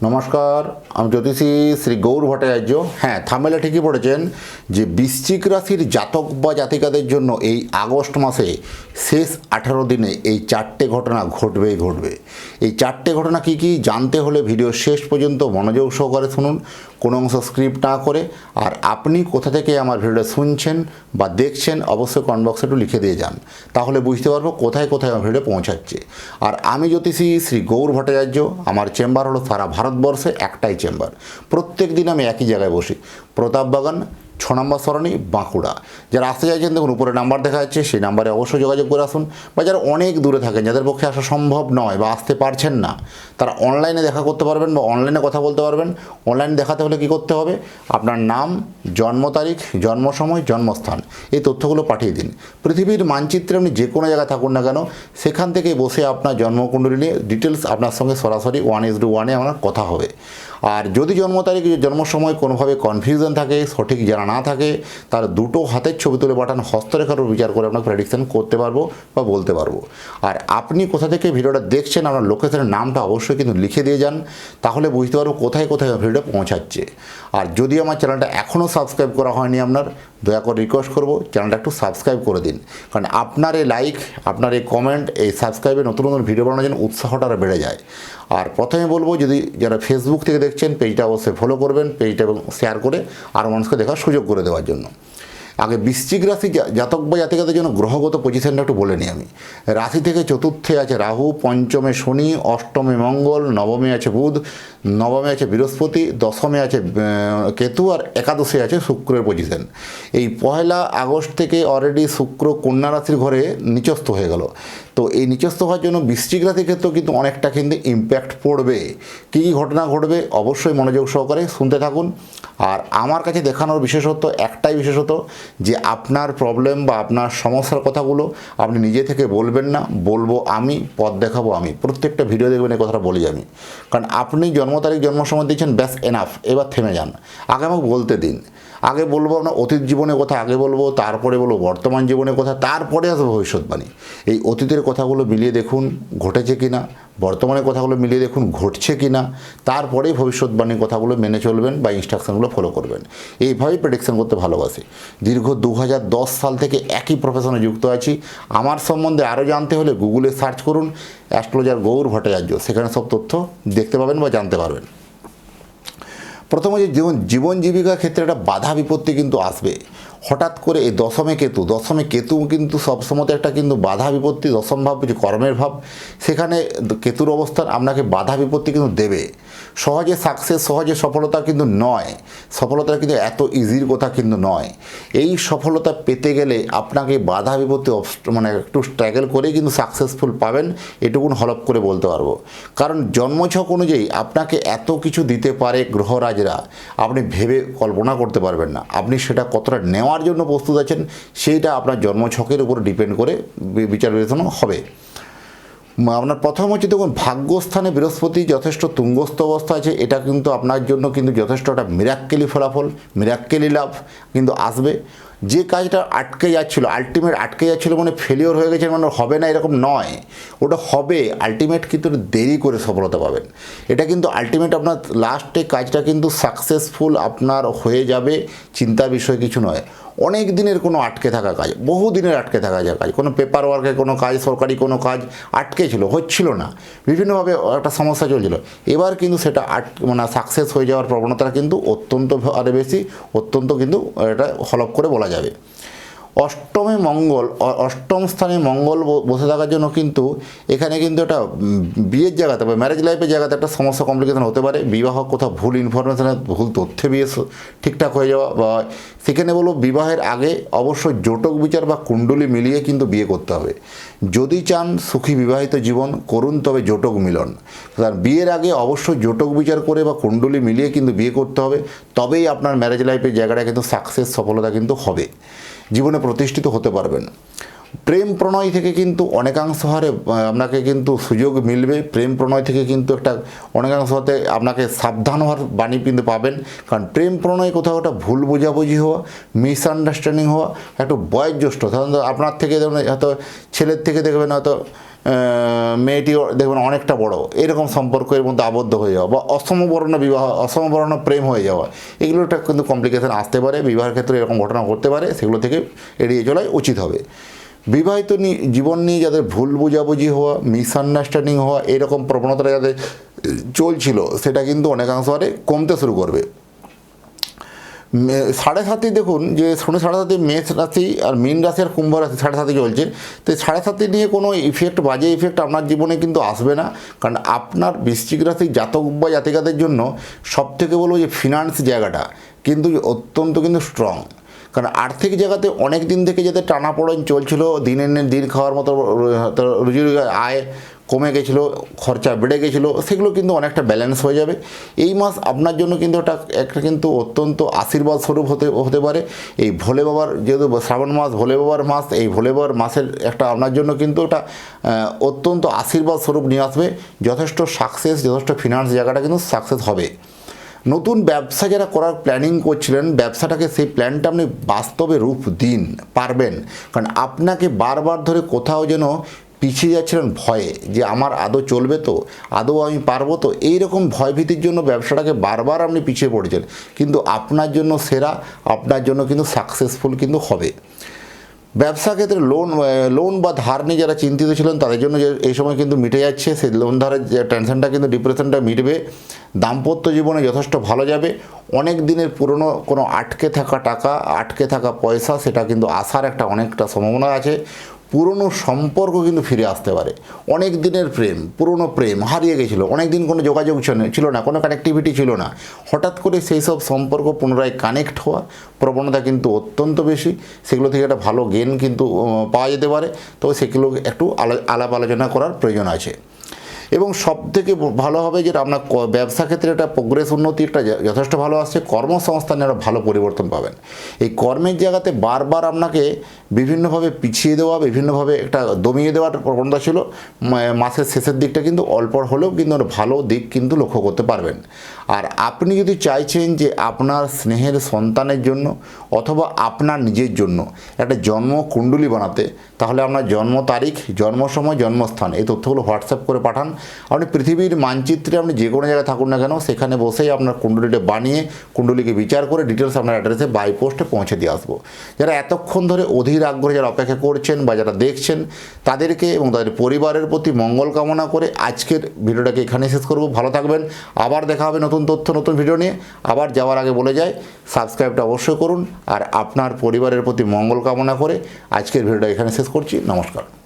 নমস্কার, আমি জ্যোতিষী শ্রী গৌর ভট্টাচার্য। হ্যাঁ, থাম্বনেলে ঠিকই পড়েছেন যে বৃশ্চিক রাশির জাতক বা জাতিকাদের জন্য এই আগস্ট মাসে শেষ 18 দিনে এই 4টে ঘটনা ঘটবেই ঘটবে। এই 4টে ঘটনা কি কি জানতে হলে ভিডিও শেষ পর্যন্ত মনোযোগ সহকারে শুনুন, কোনো অংশ স্ক্রিপ্ট না করে। আর আপনি কোথা থেকে আমার ভিডিওটা শুনছেন বা দেখছেন অবশ্যই কমেন্ট বক্সে একটু লিখে দিয়ে যান, তাহলে বুঝতে পারবো কোথায় কোথায় আমার ভিডিও পৌঁছাচ্ছে। আর আমি জ্যোতিষী শ্রী গৌর ভট্টাচার্য, আমার চেম্বার হলো সারা ভারতবর্ষে একটাই চেম্বার। প্রত্যেক দিন আমি একই জায়গায় বসি, প্রতাপবাগান 6 নম্বর সরণি, বাঁকুড়া। যারা আসতে চাইছেন দেখুন উপরে নাম্বার দেখা যাচ্ছে, সেই নাম্বারে অবশ্যই যোগাযোগ করে আসুন। বা যারা অনেক দূরে থাকেন, যাদের পক্ষে আসা সম্ভব নয় বা আসতে পারছেন না, তারা অনলাইনে দেখা করতে পারবেন বা অনলাইনে কথা বলতে পারবেন। অনলাইনে দেখাতে হলে কী করতে হবে? আপনার নাম, জন্ম তারিখ, জন্ম সময়, জন্মস্থান, এই তথ্যগুলো পাঠিয়ে দিন। পৃথিবীর মানচিত্রে আপনি যে কোনো জায়গায় থাকুন না কেন, সেখান থেকে বসে আপনার জন্মকুণ্ডলী নিয়ে ডিটেলস আপনার সঙ্গে সরাসরি 1:1 আমার কথা হবে। আর যদি জন্ম তারিখ, জন্ম সময় কোনোভাবে কনফিউশন থাকে, সঠিক জানা না থাকে, তার দুটো হাতের ছবি তুলে পাঠান, হস্তরেখার উপর বিচার করে আপনাকে প্রেডিকশন করতে পারবো বা বলতে পারবো। আর আপনি কোথা থেকে ভিডিওটা দেখছেন, আপনার লোকেশনের নামটা অবশ্যই কিন্তু লিখে দিয়ে যান, তাহলে বুঝতে পারবো কোথায় কোথায় ভিডিওটা পৌঁছাচ্ছে। আর যদি আমার চ্যানেলটা এখনও সাবস্ক্রাইব করা হয়নি আপনার, দয়া করে রিকোয়েস্ট করবো চ্যানেলটা একটু সাবস্ক্রাইব করে দিন। কারণ আপনার এই লাইক, আপনার এই কমেন্ট, এই সাবস্ক্রাইবে নতুন নতুন ভিডিও বানানোর জন্য উৎসাহটা আরও বেড়ে যায়। আর প্রথমে বলবো, যদি যারা ফেসবুক থেকে দেখছেন পেজটা অবশ্যই ফলো করবেন, পেজটা এবং শেয়ার করে আরও মানুষকে দেখার সুযোগ করে দেওয়ার জন্য। আগে বৃশ্চিক রাশি জাতক বা জাতিকাদের জন্য গ্রহগত পজিশনটা একটু বলে নিই আমি। রাশি থেকে চতুর্থে আছে রাহু, পঞ্চমে শনি, অষ্টমে মঙ্গল, নবমে আছে বুধ, নবমে আছে বৃহস্পতি, দশমে আছে কেতু, আর একাদশে আছে শুক্রের পজিশন। এই 1 আগস্ট থেকে অলরেডি শুক্র কন্যা রাশির ঘরে নিচস্থ হয়ে গেল। তো এই নিচস্থ হওয়ার জন্য বৃশ্চিক রাশির ক্ষেত্রেও কিন্তু অনেকটা কিন্তু ইম্প্যাক্ট পড়বে। কী কী ঘটনা ঘটবে অবশ্যই মনোযোগ সহকারে শুনতে থাকুন। আর আমার কাছে দেখানোর বিশেষত্ব একটাই, বিশেষত যে আপনার প্রবলেম বা আপনার সমস্যার কথাগুলো আপনি নিজে থেকে বলবেন না, বলবো আমি, পথ দেখাবো আমি। প্রত্যেকটা ভিডিও দেখবেন এই কথাটা বলি আমি। কারণ আপনি জন্ম তারিখ, জন্ম সময় দিচ্ছেন, ব্যাস এনাফ, এবার থেমে যান। আগে আমাকে বলতে দিন। আগে বলবো আপনার অতীত জীবনের কথা, আগে বলবো, তারপরে বলবো বর্তমান জীবনের কথা, তারপরে আসবে ভবিষ্যৎবাণী। এই অতীতের কথাগুলো মিলিয়ে দেখুন ঘটেছে কি না, বর্তমানের কথাগুলো মিলিয়ে দেখুন ঘটছে কি না, তারপরেই ভবিষ্যৎবাণীর কথাগুলো মেনে চলবেন বা ইনস্ট্রাকশনগুলো ফলো করবেন। এইভাবেই প্রেডিকশন করতে ভালোবাসি। দীর্ঘ 2010 সাল থেকে একই প্রফেশনে যুক্ত আছি। আমার সম্বন্ধে আরও জানতে হলে গুগলে সার্চ করুন অ্যাস্ট্রোলজার গৌর ভট্টাচার্য, সেখানে সব তথ্য দেখতে পাবেন বা জানতে পারবেন। প্রথমে যে জীবন জীবিকার ক্ষেত্রে একটা বাধা বিপত্তি কিন্তু আসবে। হঠাৎ করে এই দশমে কেতু কিন্তু সবসময় একটা কিন্তু বাধা বিপত্তি, দশম ভাব যে কর্মের ভাব, সেখানে কেতুর অবস্থান আপনাকে বাধা বিপত্তি কিন্তু দেবে। সহজে সাকসেস, সহজে সফলতা কিন্তু নয়, সফলতা কিন্তু এত ইজির কথা কিন্তু নয়। এই সফলতা পেতে গেলে আপনাকে বাধা বিপত্তি মানে একটু স্ট্রাগল করে কিন্তু সাকসেসফুল পাবেন, এটুকুন হলপ করে বলতে পারবো। কারণ জন্মছক অনুযায়ী আপনাকে এত কিছু দিতে পারে গ্রহরাজরা, আপনি ভেবে কল্পনা করতে পারবেন না। আপনি সেটা কতটা নেওয়ার জন্য প্রস্তুত আছেন, সেইটা আপনার জন্মছকের উপর ডিপেন্ড করে বিচার বিবেচনা হবে। আপনার প্রথম হচ্ছে দেখুন, ভাগ্যস্থানে বৃহস্পতি যথেষ্ট তুঙ্গস্থ অবস্থা আছে। এটা কিন্তু আপনার জন্য কিন্তু যথেষ্ট একটা মিরাক্কেলি ফলাফল, মিরাক্কেলি লাভ কিন্তু আসবে। যে কাজটা আটকে যাচ্ছিলো, আলটিমেট আটকে যাচ্ছিলো মানে ফেলিওর হয়ে গেছে মানে হবে না এরকম নয়, ওটা হবে আলটিমেট, কিন্তু দেরি করে সফলতা পাবেন। এটা কিন্তু আলটিমেট আপনার লাস্টে কাজটা কিন্তু সাকসেসফুল আপনার হয়ে যাবে, চিন্তার বিষয় কিছু নয়। অনেক দিনের কোনো আটকে থাকা কাজ, বহু দিনের আটকে থাকা যায় কাজ, কোনো পেপার ওয়ার্কের কোনো কাজ, সরকারি কোনো কাজ আটকে ছিল, হচ্ছিল না, বিভিন্নভাবে একটা সমস্যা চলছিল। এবার কিন্তু সেটা মানে সাকসেস হয়ে যাওয়ার প্রবণতা কিন্তু অত্যন্ত আরে বেশি, অত্যন্ত কিন্তু এটা হলপ করে বলা যাবে। অষ্টমে মঙ্গল, অষ্টম স্থানে মঙ্গল বসে থাকার জন্য কিন্তু এখানে কিন্তু একটা বিয়ের জায়গাতে বা ম্যারেজ লাইফের জায়গাতে একটা সমস্যা, কমপ্লিকেশন হতে পারে। বিবাহ কোথাও ভুল ইনফরমেশনে, ভুল তথ্যে বিয়ে ঠিকঠাক হয়ে যাওয়া, বা সেখানে বলো বিবাহের আগে অবশ্যই জটক বিচার বা কুণ্ডলী মিলিয়ে কিন্তু বিয়ে করতে হবে। যদি চান সুখী বিবাহিত জীবন করুন, তবে জটক মিলন। কারণ বিয়ের আগে অবশ্যই জটক বিচার করে বা কুণ্ডলী মিলিয়ে কিন্তু বিয়ে করতে হবে, তবেই আপনার ম্যারেজ লাইফের জায়গাটা কিন্তু সাকসেস, সফলতা কিন্তু হবে, জীবনে প্রতিষ্ঠিত হতে পারবেন। প্রেম প্রণয় থেকে কিন্তু অনেকাংশ হারে আপনাকে কিন্তু সুযোগ মিলবে। প্রেম প্রণয় থেকে কিন্তু একটা অনেকাংশ হাতে আপনাকে সাবধান হওয়ার বাণী কিন্তু পাবেন। কারণ প্রেম প্রণয় কোথাও একটা ভুল বোঝাবুঝি হওয়া, মিসআন্ডারস্ট্যান্ডিং হওয়া, একটু বয়োজ্যেষ্ঠ সাধারণত আপনার থেকে দেখুন, হয়তো ছেলের থেকে দেখবেন হয়তো মেয়েটিও দেখবেন অনেকটা বড়, এরকম সম্পর্কের মধ্যে আবদ্ধ হয়ে যাওয়া বা অসমবর্ণ বিবাহ, অসমবর্ণ প্রেম হয়ে যাওয়া, এগুলো একটা কিন্তু কমপ্লিকেশন আসতে পারে। বিবাহের ক্ষেত্রে এরকম ঘটনা ঘটতে পারে, সেগুলো থেকে এড়িয়ে চলাই উচিত হবে। বিবাহিত জীবন নিয়ে যাদের ভুল বোঝাবুঝি হওয়া, মিসআন্ডারস্ট্যান্ডিং হওয়া, এরকম প্রবণতাটা যাদের চলছিল, সেটা কিন্তু অনেকাংশ হারে কমতে শুরু করবে। 7.5 দেখুন যে 7.5 মেষ রাশি আর মীন রাশি আর কুম্ভ রাশি 7.5 চলছে, তো 7.5 নিয়ে কোনো ইফেক্ট, বাজে ইফেক্ট আপনার জীবনে কিন্তু আসবে না। কারণ আপনার বৃশ্চিক রাশির জাতক বা জাতিকাদের জন্য সবথেকে বলবো যে ফিনান্স জায়গাটা কিন্তু অত্যন্ত কিন্তু স্ট্রং। কারণ আর্থিক জায়গাতে অনেক দিন থেকে যাতে টানাপোড়েন চলছিল, দিনের দিন খাওয়ার মতো রুজি আয় কমে গেছিলো, খরচা বেড়ে গেছিলো, সেগুলো কিন্তু অনেকটা ব্যালেন্স হয়ে যাবে। এই মাস আপনার জন্য কিন্তু একটা কিন্তু অত্যন্ত আশীর্বাদ স্বরূপ হতে পারে। এই ভোলে বাবার, যেহেতু শ্রাবণ মাস ভোলে বাবার মাস, এই ভোলে বাবার মাসের একটা আপনার জন্য কিন্তু ওটা অত্যন্ত আশীর্বাদ স্বরূপ নিয়ে আসবে। যথেষ্ট সাকসেস, যথেষ্ট ফিনান্স জায়গাটা কিন্তু সাকসেস হবে। নতুন ব্যবসা যারা করার প্ল্যানিং করছিলেন, ব্যবসাটাকে সেই প্ল্যানটা আপনি বাস্তবে রূপ দিন পারবেন। কারণ আপনাকে বারবার ধরে কোথাও যেন পিছিয়ে যাচ্ছিলেন ভয়ে, যে আমার আদৌ চলবে তো, আদৌ আমি পারবো তো, এইরকম ভয়ভীতির জন্য ব্যবসাটাকে বারবার আপনি পিছিয়ে পড়েছেন। কিন্তু আপনার জন্য সেরা, আপনার জন্য কিন্তু সাকসেসফুল কিন্তু হবে। ব্যবসা ক্ষেত্রে লোন বা ধার নিয়ে যারা চিন্তিত ছিলেন, তাদের জন্য যে এই সময় কিন্তু মিটে যাচ্ছে, সেই লোন ধারের যে টেনশনটা কিন্তু, ডিপ্রেশনটা মিটবে। দাম্পত্য জীবনে যথেষ্ট ভালো যাবে। অনেক দিনের পুরনো কোনো আটকে থাকা টাকা, আটকে থাকা পয়সা, সেটা কিন্তু আসার অনেকটা সম্ভাবনা আছে। পুরনো সম্পর্ক কিন্তু ফিরে আসতে পারে। অনেক দিনের প্রেম, পুরনো প্রেম হারিয়ে গেছিলো, অনেক দিন কোনো যোগাযোগ ছিল না, কোনো কানেক্টিভিটি ছিল না, হঠাৎ করে সেই সব সম্পর্ক পুনরায় কানেক্ট হওয়া প্রবণতা কিন্তু অত্যন্ত বেশি। সেগুলো থেকে একটা ভালো গেন কিন্তু পাওয়া যেতে পারে। তবে সেগুলো একটু আলাপ আলোচনা করার প্রয়োজন আছে। এবং সবথেকে ভালো হবে যেটা আপনার ব্যবসা ক্ষেত্রে একটা প্রোগ্রেস, উন্নতি একটা যথেষ্ট ভালো আসছে। কর্মসংস্থানে একটা ভালো পরিবর্তন পাবেন। এই কর্মের জায়গাতে বারবার আপনাকে বিভিন্নভাবে পিছিয়ে দেওয়া, বিভিন্নভাবে একটা দমিয়ে দেওয়ার প্রবণতা ছিল। মাসের শেষের দিকটা কিন্তু অল্প হলেও কিন্তু ভালো দিক কিন্তু লক্ষ্য করতে পারবেন। আর আপনি যদি চাইছেন যে আপনার স্নেহের সন্তানের জন্য অথবা আপনার নিজের জন্য একটা জন্ম কুণ্ডলী বানাতে, তাহলে আপনার জন্ম তারিখ, জন্ম সময়, জন্মস্থান, এই তথ্যগুলো হোয়াটসঅ্যাপ করে পাঠান। আপনি পৃথিবীর মানচিত্রে আপনি যে কোনো জায়গায় থাকুন না কেন, সেখানে বসেই আপনার কুণ্ডলীটা বানিয়ে, কুণ্ডলীকে বিচার করে ডিটেলস আপনার অ্যাড্রেসে বাই পোস্টে পৌঁছে দিয়ে আসবো। যারা এতক্ষণ ধরে অধীর আগ্রহে যারা অপেক্ষা করছেন বা যারা দেখছেন, তাদেরকে এবং তাদের পরিবারের প্রতি মঙ্গল কামনা করে আজকের ভিডিওটাকে এখানে শেষ করব। ভালো থাকবেন, আবার দেখা হবে নতুন তথ্য, নতুন ভিডিও নিয়ে। আবার যাওয়ার আগে বলে যাই, সাবস্ক্রাইবটা অবশ্যই করুন। আর আপনার পরিবারের প্রতি মঙ্গল কামনা করে আজকের ভিডিওটা এখানে শেষ করছি। নমস্কার।